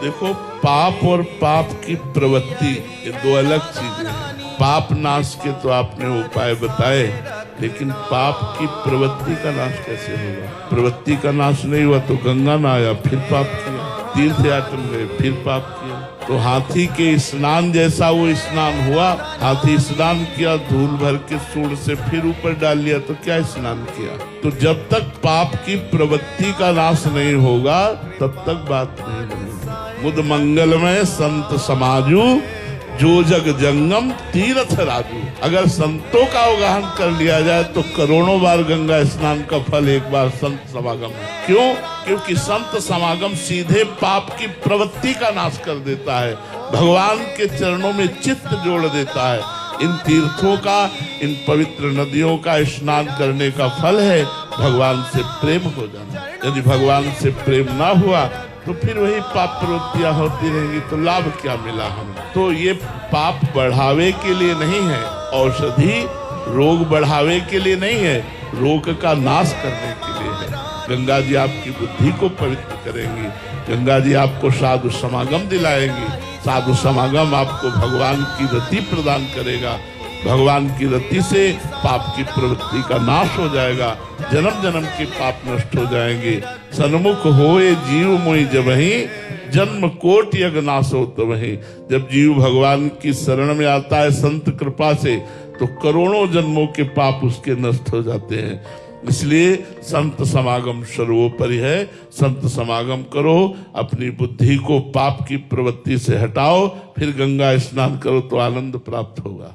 देखो, पाप और पाप की प्रवृत्ति ये दो अलग चीजें हैं। पाप नाश के तो आपने उपाय बताए, लेकिन पाप की प्रवृत्ति का नाश कैसे होगा? प्रवृत्ति का नाश नहीं हुआ तो गंगा ना आया, फिर पाप किया। तीर्थ यात्रा गए, फिर पाप किया। तो हाथी के स्नान जैसा वो स्नान हुआ। हाथी स्नान किया, धूल भर के सूंड से फिर ऊपर डाल लिया, तो क्या स्नान किया? तो जब तक पाप की प्रवृत्ति का नाश नहीं होगा तब तक बात नहीं बनेगी। मुद मंगलमय संत समाजू, जो जग जंगम तीर्थ राजू। अगर संतों का अवगाहन कर लिया जाए तो करोड़ों बार गंगा स्नान का फल एक बार संत समागम है। क्यों? क्योंकि संत समागम सीधे पाप की प्रवृत्ति का नाश कर देता है, भगवान के चरणों में चित्त जोड़ देता है। इन तीर्थों का, इन पवित्र नदियों का स्नान करने का फल है भगवान से प्रेम हो जाना। यदि भगवान से प्रेम ना हुआ तो फिर वही पाप प्रवृत्तियां होती रहेंगी, तो लाभ क्या मिला हमें? तो ये पाप बढ़ावे के लिए नहीं है, औषधि रोग बढ़ावे के लिए नहीं है, रोग का नाश करने के लिए है। गंगा जी आपकी बुद्धि को पवित्र करेंगी, गंगा जी आपको साधु समागम दिलाएंगी, साधु समागम आपको भगवान की रति प्रदान करेगा। भगवान की रति से पाप की प्रवृत्ति का नाश हो जाएगा, जन्म जन्म के पाप नष्ट हो जाएंगे। सन्मुख होए जीव मोहि जबहि, जन्म कोट यज्ञ नाश हो तबहि। जब जीव भगवान की शरण में आता है संत कृपा से, तो करोड़ों जन्मों के पाप उसके नष्ट हो जाते हैं। इसलिए संत समागम सर्वोपरि है। संत समागम करो, अपनी बुद्धि को पाप की प्रवृत्ति से हटाओ, फिर गंगा स्नान करो तो आनंद प्राप्त होगा।